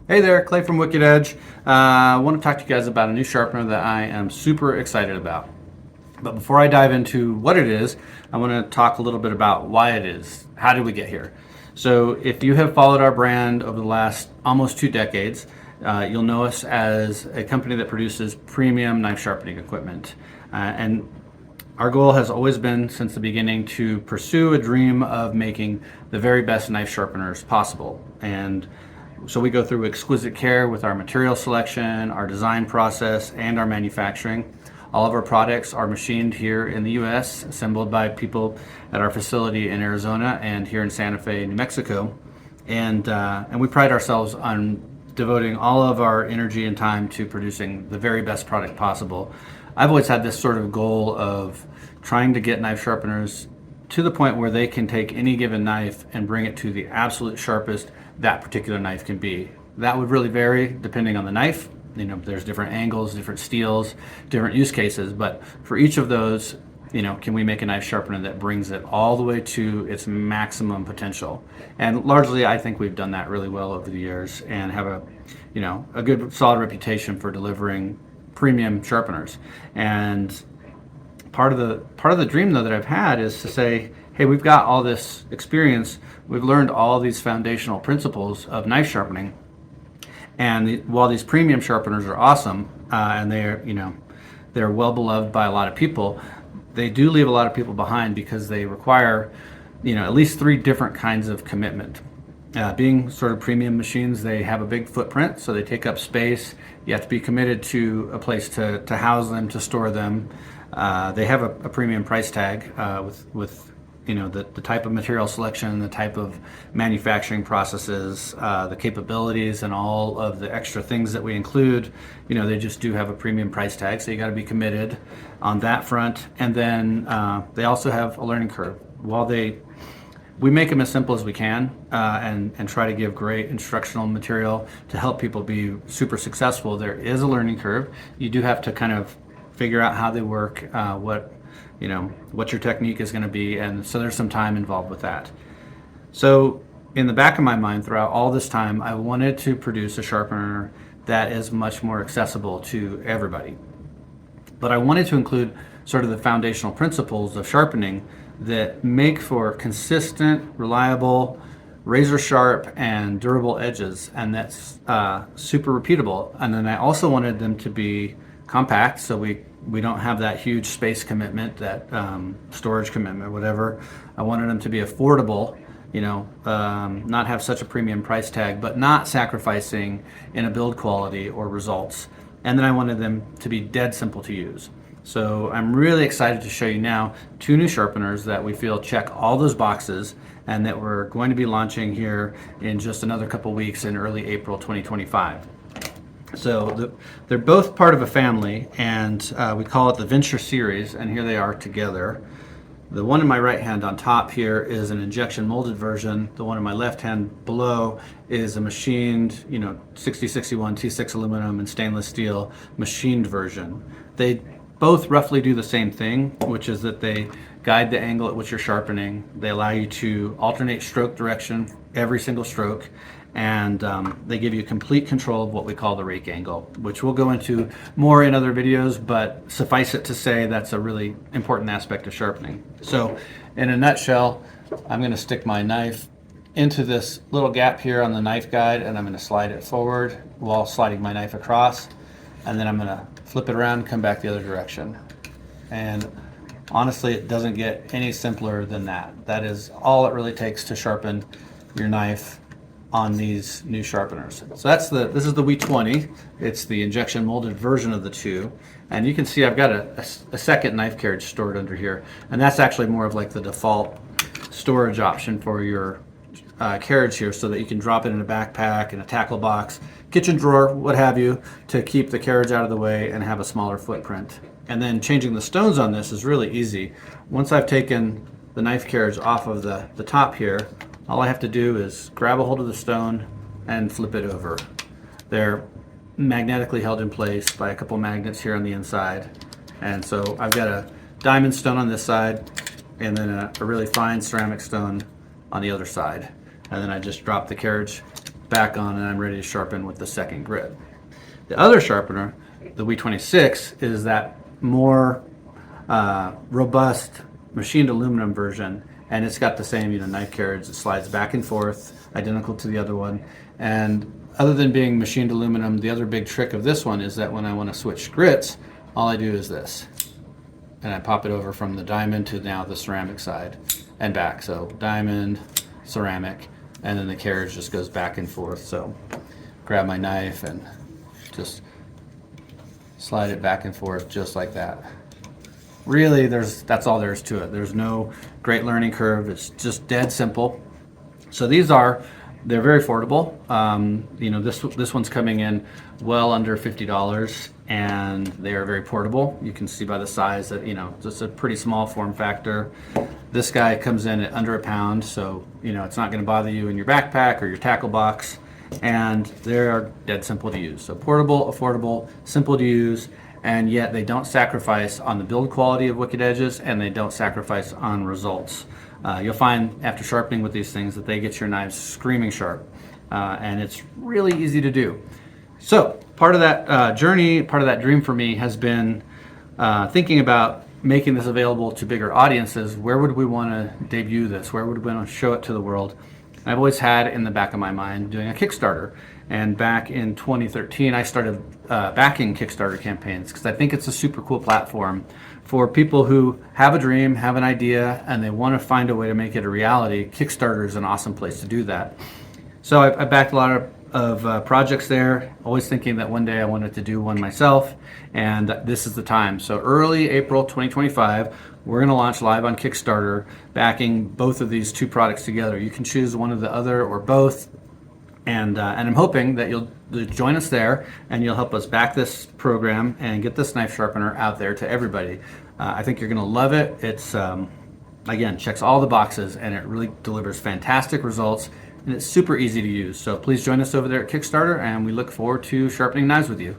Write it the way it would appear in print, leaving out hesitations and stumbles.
Hey there, Clay from Wicked Edge. I want to talk to you guys about a new sharpener that I am super excited about. But before I dive into what it is, I want to talk a little bit about why it is. How did we get here? So, if you have followed our brand over the last almost 2 decades, you'll know us as a company that produces premium knife sharpening equipment. And our goal has always been, since the beginning, to pursue a dream of making the very best knife sharpeners possible. And so we go through exquisite care with our material selection, our design process, and our manufacturing. All of our products are machined here in the US, assembled by people at our facility in Arizona and here in Santa Fe, New Mexico. And we pride ourselves on devoting all of our energy and time to producing the very best product possible. I've always had this sort of goal of trying to get knife sharpeners to the point where they can take any given knife and bring it to the absolute sharpest that particular knife can be. That would really vary depending on the knife. You know, there's different angles, different steels, different use cases, but for each of those, can we make a knife sharpener that brings it all the way to its maximum potential? And largely, I think we've done that really well over the years and have a good solid reputation for delivering premium sharpeners. And part of the dream though that I've had is to say, hey, we've got all this experience, we've learned all these foundational principles of knife sharpening, and while these premium sharpeners are awesome, and they're well beloved by a lot of people, they do leave a lot of people behind because they require at least three different kinds of commitment. Being sort of premium machines, they have a big footprint, so they take up space. You have to be committed to a place to house them, to store them. They have a premium price tag with the type of material selection, the type of manufacturing processes, the capabilities, and all of the extra things that we include. They just do have a premium price tag, so you got to be committed on that front. And then they also have a learning curve. While we make them as simple as we can, and try to give great instructional material to help people be super successful, there is a learning curve. You do have to kind of figure out how they work, what your technique is going to be, and so there's some time involved with that. So in the back of my mind throughout all this time, I wanted to produce a sharpener that is much more accessible to everybody. But I wanted to include sort of the foundational principles of sharpening that make for consistent, reliable, razor sharp, and durable edges, and that's super repeatable. And then I also wanted them to be compact, so we don't have that huge space commitment, that storage commitment, whatever. I wanted them to be affordable, not have such a premium price tag, but not sacrificing in a build quality or results. And then I wanted them to be dead simple to use. So I'm really excited to show you now two new sharpeners that we feel check all those boxes, and that we're going to be launching here in just another couple weeks in early April 2025. So they're both part of a family, and we call it the Venture series, and here they are together. The one in my right hand on top here is an injection molded version. The one in my left hand below is a machined, 6061 T6 aluminum and stainless steel machined version. They both roughly do the same thing, which is that they guide the angle at which you're sharpening. They allow you to alternate stroke direction every single stroke, and they give you complete control of what we call the rake angle, which we'll go into more in other videos, but suffice it to say that's a really important aspect of sharpening. So in a nutshell, I'm going to stick my knife into this little gap here on the knife guide, and I'm going to slide it forward while sliding my knife across, and then I'm going to flip it around and come back the other direction. And honestly, it doesn't get any simpler than that. That is all it really takes to sharpen your knife on these new sharpeners. So this is the W20. It's the injection molded version of the two, and you can see I've got a second knife carriage stored under here, and that's actually more of like the default storage option for your carriage here, so that you can drop it in a backpack, in a tackle box, kitchen drawer, what have you, to keep the carriage out of the way and have a smaller footprint. And then changing the stones on this is really easy. Once I've taken the knife carriage off of the top here, all I have to do is grab a hold of the stone and flip it over. They're magnetically held in place by a couple magnets here on the inside. And so I've got a diamond stone on this side, and then a really fine ceramic stone on the other side. And then I just drop the carriage back on, and I'm ready to sharpen with the second grit. The other sharpener, the W26, is that more robust machined aluminum version, and it's got the same knife carriage. It slides back and forth, identical to the other one. And other than being machined aluminum, the other big trick of this one is that when I want to switch grits, all I do is this, and I pop it over from the diamond to now the ceramic side and back. So diamond, ceramic, and then the carriage just goes back and forth. So grab my knife and just slide it back and forth just like that. Really, that's all there is to it. There's no great learning curve. It's just dead simple. So they're very affordable. This one's coming in well under $50, and they are very portable. You can see by the size that it's a pretty small form factor. This guy comes in at under a pound, so it's not going to bother you in your backpack or your tackle box, and they're dead simple to use. So portable, affordable, simple to use, and yet they don't sacrifice on the build quality of Wicked Edges, and they don't sacrifice on results. You'll find after sharpening with these things that they get your knives screaming sharp, and it's really easy to do. So part of that journey, part of that dream for me has been thinking about making this available to bigger audiences. Where would we want to debut this? Where would we want to show it to the world? I've always had in the back of my mind doing a Kickstarter. And back in 2013, I started backing Kickstarter campaigns because I think it's a super cool platform for people who have a dream, have an idea, and they want to find a way to make it a reality. Kickstarter is an awesome place to do that. So I backed a lot of projects there, always thinking that one day I wanted to do one myself, and this is the time. So early April 2025, we're going to launch live on Kickstarter, backing both of these two products together. You can choose one or the other or both. And I'm hoping that you'll join us there, and you'll help us back this program and get this knife sharpener out there to everybody. I think you're going to love it. It's, again, checks all the boxes, and it really delivers fantastic results, and it's super easy to use. So please join us over there at Kickstarter, and we look forward to sharpening knives with you.